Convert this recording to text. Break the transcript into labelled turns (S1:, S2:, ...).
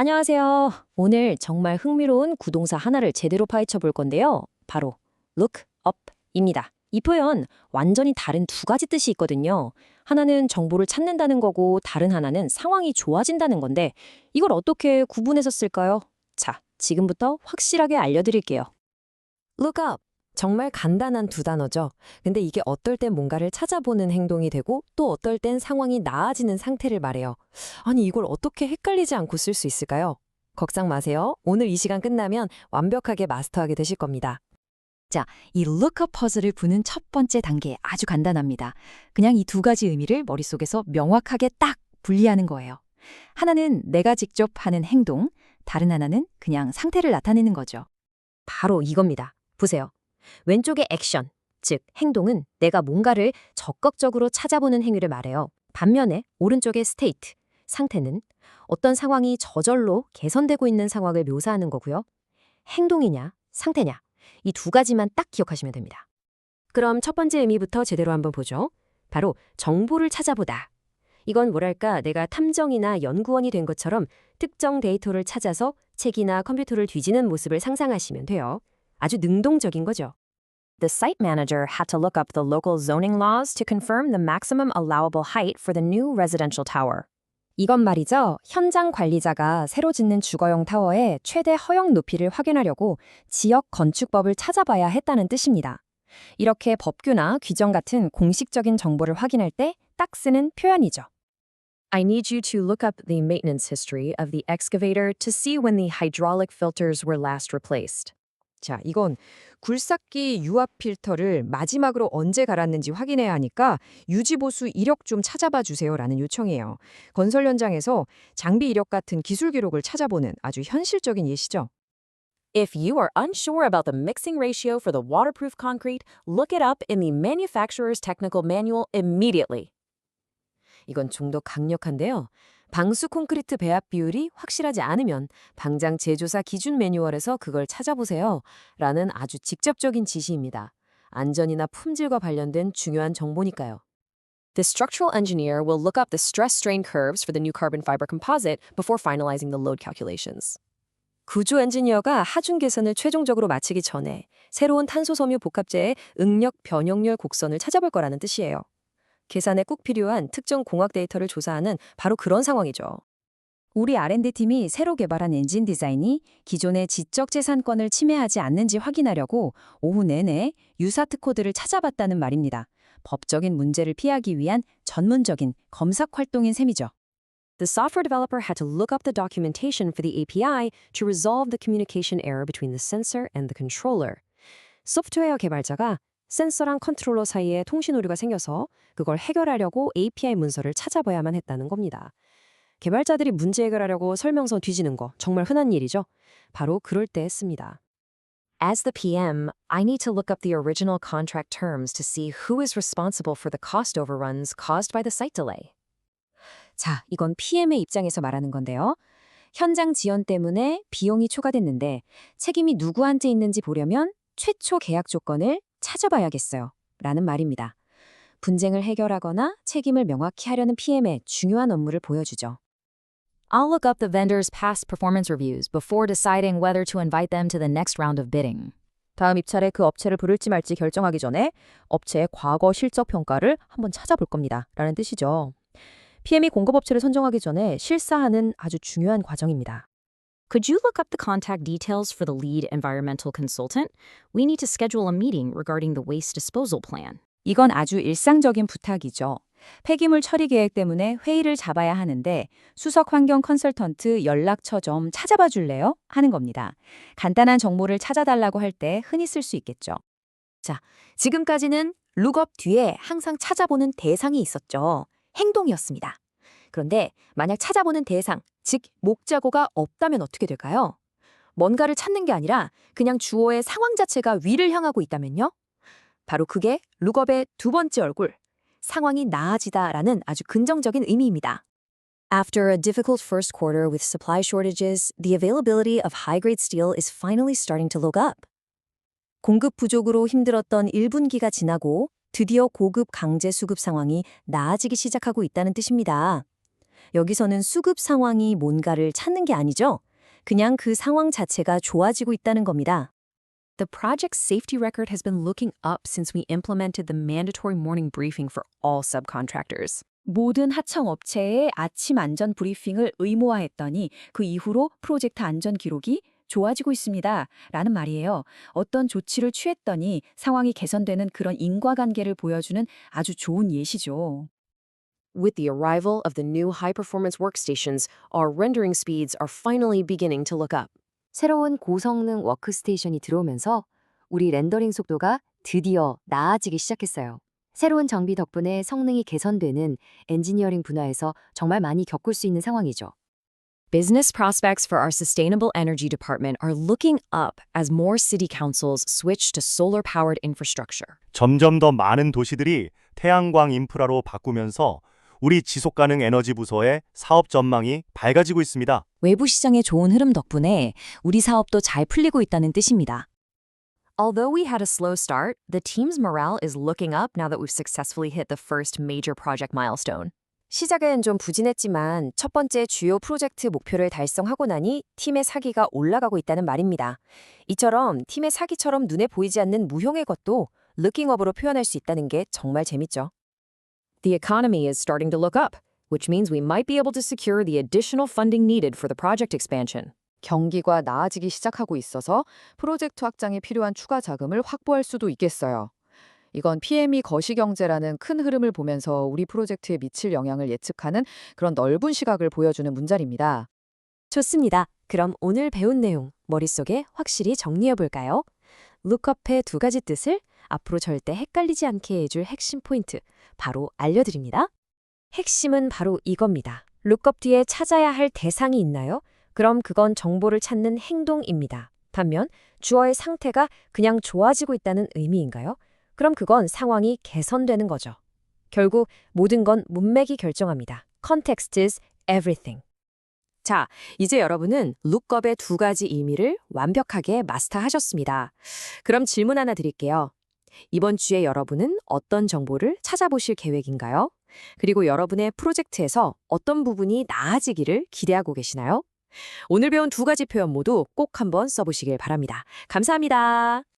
S1: 안녕하세요. 오늘 정말 흥미로운 구동사 하나를 제대로 파헤쳐 볼 건데요. 바로 look up입니다. 이 표현 완전히 다른 두 가지 뜻이 있거든요. 하나는 정보를 찾는다는 거고 다른 하나는 상황이 좋아진다는 건데 이걸 어떻게 구분해서 쓸까요? 자, 지금부터 확실하게 알려드릴게요.
S2: look up. 정말 간단한 두 단어죠. 근데 이게 어떨 땐 뭔가를 찾아보는 행동이 되고 또 어떨 땐 상황이 나아지는 상태를 말해요. 아니, 이걸 어떻게 헷갈리지 않고 쓸 수 있을까요? 걱정 마세요. 오늘 이 시간 끝나면 완벽하게 마스터하게 되실 겁니다.
S3: 자, 이 lookup 퍼즐을 푸는 첫 번째 단계 아주 간단합니다. 그냥 이 두 가지 의미를 머릿속에서 명확하게 딱 분리하는 거예요. 하나는 내가 직접 하는 행동, 다른 하나는 그냥 상태를 나타내는 거죠.
S1: 바로 이겁니다. 보세요. 왼쪽의 액션, 즉 행동은 내가 뭔가를 적극적으로 찾아보는 행위를 말해요. 반면에 오른쪽의 스테이트, 상태는 어떤 상황이 저절로 개선되고 있는 상황을 묘사하는 거고요. 행동이냐, 상태냐, 이 두 가지만 딱 기억하시면 됩니다. 그럼 첫 번째 의미부터 제대로 한번 보죠. 바로 정보를 찾아보다. 이건 뭐랄까 내가 탐정이나 연구원이 된 것처럼 특정 데이터를 찾아서 책이나 컴퓨터를 뒤지는 모습을 상상하시면 돼요. 아주 능동적인 거죠. The site manager had to look up the local zoning laws to confirm the maximum allowable height for the new residential tower. 이건 말이죠. 현장 관리자가 새로 짓는 주거용 타워의 최대 허용 높이를 확인하려고 지역 건축법을 찾아봐야 했다는 뜻입니다. 이렇게 법규나 규정 같은 공식적인 정보를 확인할 때 딱 쓰는 표현이죠. I need you to look up the maintenance history of the excavator to see when the hydraulic filters were last replaced.
S2: 자, 이건 굴삭기 유압 필터를 마지막으로 언제 갈았는지 확인해야 하니까 유지보수 이력 좀 찾아봐 주세요라는 요청이에요. 건설 현장에서 장비 이력 같은 기술 기록을 찾아보는 아주 현실적인 예시죠.
S4: If you are unsure about the mixing ratio for the waterproof concrete, look it up in the manufacturer's technical manual immediately.
S2: 이건 좀 더 강력한데요. 방수 콘크리트 배합 비율이 확실하지 않으면 당장 제조사 기준 매뉴얼에서 그걸 찾아보세요. 라는 아주 직접적인 지시입니다. 안전이나 품질과 관련된 중요한 정보니까요.
S4: The structural engineer will look up the stress strain curves for the new carbon fiber composite before finalizing the load calculations.
S1: 구조 엔지니어가 하중 계산을 최종적으로 마치기 전에 새로운 탄소 섬유 복합재의 응력 변형률 곡선을 찾아볼 거라는 뜻이에요. 계산에 꼭 필요한 특정 공학 데이터를 조사하는 바로 그런 상황이죠.
S3: 우리 R&D팀이 새로 개발한 엔진 디자인이 기존의 지적 재산권을 침해하지 않는지 확인하려고 오후 내내 유사트 코드를 찾아봤다는 말입니다. 법적인 문제를 피하기 위한 전문적인 검색 활동인 셈이죠.
S1: The software developer had to look up the documentation for the API to resolve the communication error between the sensor and the controller. 소프트웨어 개발자가 센서랑 컨트롤러 사이에 통신 오류가 생겨서 그걸 해결하려고 API 문서를 찾아봐야만 했다는 겁니다. 개발자들이 문제 해결하려고 설명서 뒤지는 거 정말 흔한 일이죠. 바로 그럴 때 했습니다. As the PM, I need to look up the original contract terms to see who is responsible for the cost overruns caused by the site delay. 자, 이건 PM의 입장에서 말하는 건데요. 현장 지연 때문에 비용이 초과됐는데 책임이 누구한테 있는지 보려면 최초 계약 조건을 찾아봐야겠어요. 라는 말입니다. 분쟁을 해결하거나 책임을 명확히 하려는 PM의 중요한 업무를 보여주죠.
S3: I'll look up the vendor's past performance reviews before deciding whether to invite them to the next round of bidding.
S1: 다음 입찰에 그 업체를 부를지 말지 결정하기 전에 업체의 과거 실적 평가를 한번 찾아볼 겁니다. 라는 뜻이죠. PM이 공급업체를 선정하기 전에 실사하는 아주 중요한 과정입니다.
S4: Could you look up the contact details for the lead environmental consultant? We need to schedule a meeting regarding the waste disposal plan.
S3: 이건 아주 일상적인 부탁이죠. 폐기물 처리 계획 때문에 회의를 잡아야 하는데 수석 환경 컨설턴트 연락처 좀 찾아봐 줄래요? 하는 겁니다. 간단한 정보를 찾아달라고 할 때 흔히 쓸 수 있겠죠.
S1: 자, 지금까지는 룩업 뒤에 항상 찾아보는 대상이 있었죠. 행동이었습니다. 그런데 만약 찾아보는 대상, 즉 목자고가 없다면 어떻게 될까요? 뭔가를 찾는 게 아니라 그냥 주어의 상황 자체가 위를 향하고 있다면요? 바로 그게 룩업의 두 번째 얼굴, 상황이 나아지다라는 아주 긍정적인 의미입니다. After a difficult first quarter with supply shortages, the availability of high-grade steel is finally starting to look up. 공급 부족으로 힘들었던 1분기가 지나고 드디어 고급 강제 수급 상황이 나아지기 시작하고 있다는 뜻입니다.
S3: 여기서는 수급 상황이 뭔가를 찾는 게 아니죠. 그냥 그 상황 자체가 좋아지고 있다는 겁니다.
S4: The project's safety record has been looking up since we implemented the mandatory morning briefing for all subcontractors.
S3: 모든 하청 업체의 아침 안전 브리핑을 의무화했더니 그 이후로 프로젝트 안전 기록이 좋아지고 있습니다. 라는 말이에요. 어떤 조치를 취했더니 상황이 개선되는 그런 인과관계를 보여주는 아주 좋은 예시죠.
S4: With the arrival of the new high-performance workstations, our rendering speeds are finally beginning to look up.
S1: 새로운 고성능 워크스테이션이 들어오면서 우리 렌더링 속도가 드디어 나아지기 시작했어요. 새로운 장비 덕분에 성능이 개선되는 엔지니어링 분야에서 정말 많이 겪을 수 있는 상황이죠.
S4: Business prospects for our sustainable energy department are looking up as more city councils switch to solar-powered infrastructure.
S5: 점점 더 많은 도시들이 태양광 인프라로 바꾸면서 우리 지속가능 에너지 부서의 사업 전망이 밝아지고 있습니다.
S3: 외부 시장의 좋은 흐름 덕분에 우리 사업도 잘 풀리고 있다는 뜻입니다.
S4: Although we had a slow start, the team's morale is looking up now that we've successfully hit the first major project milestone.
S1: 시작은 좀 부진했지만 첫 번째 주요 프로젝트 목표를 달성하고 나니 팀의 사기가 올라가고 있다는 말입니다. 이처럼 팀의 사기처럼 눈에 보이지 않는 무형의 것도 루킹업으로 표현할 수 있다는 게 정말 재밌죠.
S4: The economy is starting to look up, which means we might be able to secure the additional funding needed for the project expansion.
S6: 경기가 나아지기 시작하고 있어서 프로젝트 확장에 필요한 추가 자금을 확보할 수도 있겠어요. 이건 PME 거시경제라는 큰 흐름을 보면서 우리 프로젝트에 미칠 영향을 예측하는 그런 넓은 시각을 보여주는 문장입니다.
S1: 좋습니다. 그럼 오늘 배운 내용 머릿속에 확실히 정리해 볼까요? 룩업의 두 가지 뜻을 앞으로 절대 헷갈리지 않게 해줄 핵심 포인트 바로 알려드립니다. 핵심은 바로 이겁니다. 룩업 뒤에 찾아야 할 대상이 있나요? 그럼 그건 정보를 찾는 행동입니다. 반면 주어의 상태가 그냥 좋아지고 있다는 의미인가요? 그럼 그건 상황이 개선되는 거죠. 결국 모든 건 문맥이 결정합니다. Context is everything. 자, 이제 여러분은 룩업의 두 가지 의미를 완벽하게 마스터하셨습니다. 그럼 질문 하나 드릴게요. 이번 주에 여러분은 어떤 정보를 찾아보실 계획인가요? 그리고 여러분의 프로젝트에서 어떤 부분이 나아지기를 기대하고 계시나요? 오늘 배운 두 가지 표현 모두 꼭 한번 써보시길 바랍니다. 감사합니다.